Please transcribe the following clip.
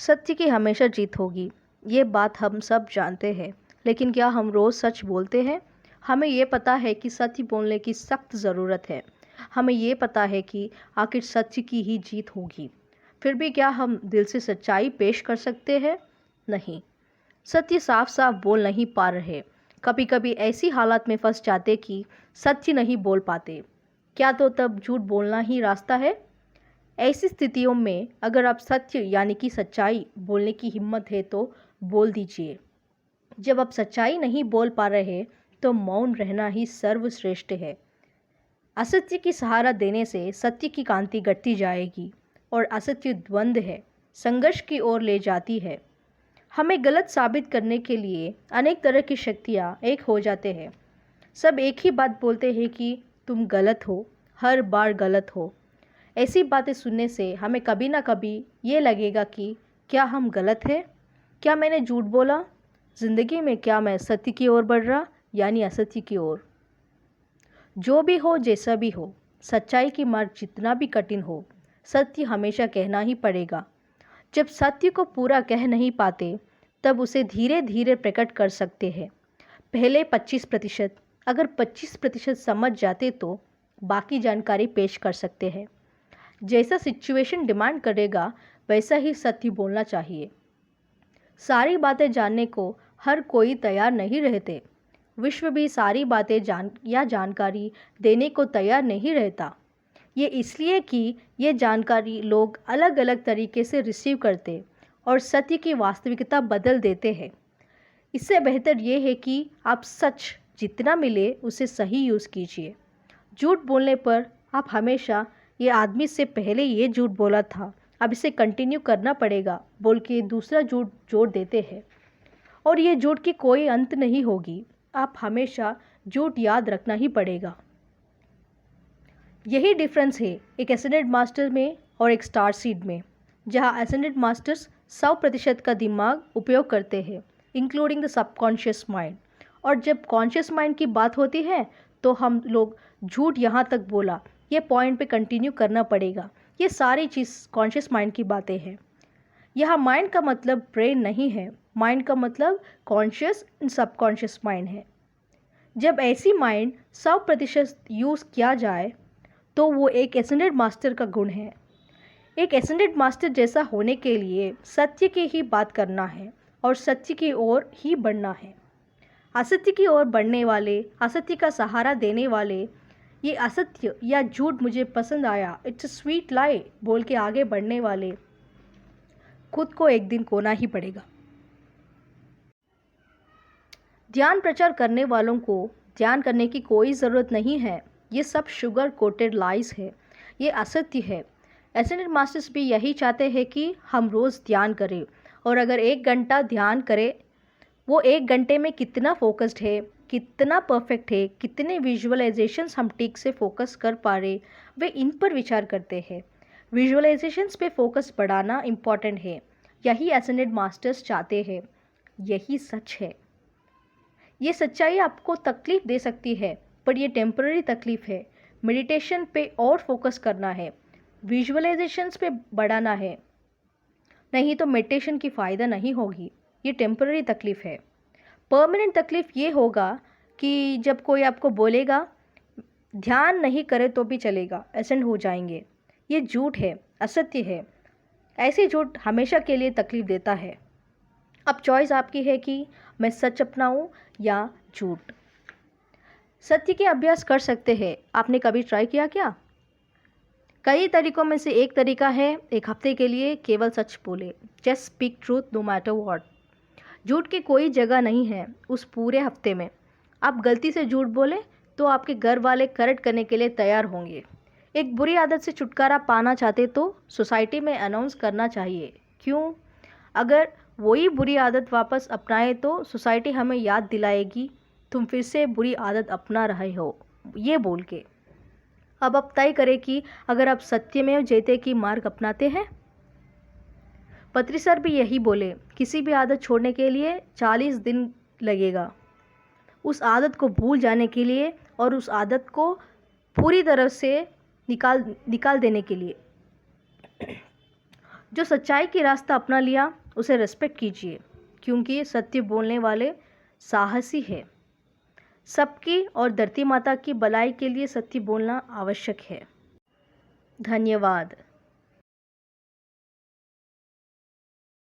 सत्य की हमेशा जीत होगी, ये बात हम सब जानते हैं। लेकिन क्या हम रोज़ सच बोलते हैं? हमें ये पता है कि सत्य बोलने की सख्त ज़रूरत है। हमें ये पता है कि आखिर सत्य की ही जीत होगी। फिर भी क्या हम दिल से सच्चाई पेश कर सकते हैं? नहीं। सत्य साफ साफ बोल नहीं पा रहे। कभी कभी ऐसी हालात में फंस जाते कि सत्य नहीं बोल पाते। क्या तो तब झूठ बोलना ही रास्ता है? ऐसी स्थितियों में अगर आप सत्य यानी कि सच्चाई बोलने की हिम्मत है तो बोल दीजिए। जब आप सच्चाई नहीं बोल पा रहे तो मौन रहना ही सर्वश्रेष्ठ है। असत्य की सहारा देने से सत्य की कांति घटती जाएगी और असत्य द्वंद है, संघर्ष की ओर ले जाती है। हमें गलत साबित करने के लिए अनेक तरह की शक्तियाँ एक हो जाते हैं। सब एक ही बात बोलते हैं कि तुम गलत हो, हर बार गलत हो। ऐसी बातें सुनने से हमें कभी ना कभी ये लगेगा कि क्या हम गलत हैं? क्या मैंने झूठ बोला? ज़िंदगी में क्या मैं सत्य की ओर बढ़ रहा यानी असत्य की ओर? जो भी हो, जैसा भी हो, सच्चाई की मार्ग जितना भी कठिन हो, सत्य हमेशा कहना ही पड़ेगा। जब सत्य को पूरा कह नहीं पाते तब उसे धीरे धीरे प्रकट कर सकते हैं। पहले 25%, अगर 25% समझ जाते तो बाकी जानकारी पेश कर सकते हैं। जैसा सिचुएशन डिमांड करेगा वैसा ही सत्य बोलना चाहिए। सारी बातें जानने को हर कोई तैयार नहीं रहते। विश्व भी सारी बातें जानकारी देने को तैयार नहीं रहता। ये इसलिए कि ये जानकारी लोग अलग अलग तरीके से रिसीव करते और सत्य की वास्तविकता बदल देते हैं। इससे बेहतर ये है कि आप सच जितना मिले उसे सही यूज़ कीजिए। झूठ बोलने पर आप हमेशा ये आदमी से पहले ये झूठ बोला था, अब इसे कंटिन्यू करना पड़ेगा बोल के दूसरा झूठ जोड़ देते हैं और ये झूठ की कोई अंत नहीं होगी। आप हमेशा झूठ याद रखना ही पड़ेगा। यही डिफरेंस है एक एसेंडेंट मास्टर में और एक स्टार सीड में। जहाँ एसेंडेंट मास्टर्स 100% का दिमाग उपयोग करते हैं, इंक्लूडिंग द सबकॉन्शियस माइंड। और जब कॉन्शियस माइंड की बात होती है तो हम लोग झूठ यहाँ तक बोला, ये पॉइंट पे कंटिन्यू करना पड़ेगा। ये सारी चीज़ कॉन्शियस माइंड की बातें हैं। यहाँ माइंड का मतलब ब्रेन नहीं है, माइंड का मतलब कॉन्शियस एंड सबकॉन्शियस माइंड है। जब ऐसी माइंड 100% यूज़ किया जाए तो वो एक एसेंडेंट मास्टर का गुण है। एक एसेंडेंट मास्टर जैसा होने के लिए सत्य की ही बात करना है और सत्य की ओर ही बढ़ना है। असत्य की ओर बढ़ने वाले, असत्य का सहारा देने वाले, ये असत्य या झूठ मुझे पसंद आया, इट्स अ स्वीट लाई बोल के आगे बढ़ने वाले, खुद को एक दिन खोना ही पड़ेगा। ध्यान प्रचार करने वालों को ध्यान करने की कोई ज़रूरत नहीं है। ये सब शुगर कोटेड लाइज है, ये असत्य है। एसेंडेंट मास्टर्स भी यही चाहते हैं कि हम रोज़ ध्यान करें और अगर 1 घंटा ध्यान करें, वो 1 घंटे में कितना फोकस्ड है, कितना परफेक्ट है, कितने विजुअलाइजेशंस हम ठीक से फोकस कर पा रहे, वे इन पर विचार करते हैं। विजुअलाइजेशंस पे फोकस बढ़ाना इम्पॉर्टेंट है। यही एसेंडेंट मास्टर्स चाहते हैं। यही सच है। ये सच्चाई आपको तकलीफ़ दे सकती है पर ये टेम्पररी तकलीफ़ है। मेडिटेशन पे और फोकस करना है, विजुअलाइजेशंस पे बढ़ाना है, नहीं तो मेडिटेशन की फ़ायदा नहीं होगी। ये टेम्पररी तकलीफ़ है। परमानेंट तकलीफ़ ये होगा कि जब कोई आपको बोलेगा ध्यान नहीं करे तो भी चलेगा, एसेंड हो जाएंगे। ये झूठ है, असत्य है। ऐसे झूठ हमेशा के लिए तकलीफ़ देता है। अब चॉइस आपकी है कि मैं सच अपनाऊं या झूठ। सत्य के अभ्यास कर सकते हैं। आपने कभी ट्राई किया क्या? कई तरीकों में से एक तरीका है एक हफ्ते के लिए केवल सच बोले। Just speak truth no matter what. झूठ की कोई जगह नहीं है उस पूरे हफ्ते में। आप गलती से झूठ बोले तो आपके घर वाले करेक्ट करने के लिए तैयार होंगे। एक बुरी आदत से छुटकारा पाना चाहते तो सोसाइटी में अनाउंस करना चाहिए। क्यों? अगर वही बुरी आदत वापस अपनाए तो सोसाइटी हमें याद दिलाएगी तुम फिर से बुरी आदत अपना रहे हो, ये बोल के। अब आप तय करें कि अगर आप सत्यमेव जयते की मार्ग अपनाते हैं। पत्री सर भी यही बोले, किसी भी आदत छोड़ने के लिए 40 दिन लगेगा। उस आदत को भूल जाने के लिए और उस आदत को पूरी तरह से निकाल देने के लिए। जो सच्चाई की रास्ता अपना लिया उसे रिस्पेक्ट कीजिए, क्योंकि सत्य बोलने वाले साहसी है। सबकी और धरती माता की भलाई के लिए सत्य बोलना आवश्यक है। धन्यवाद।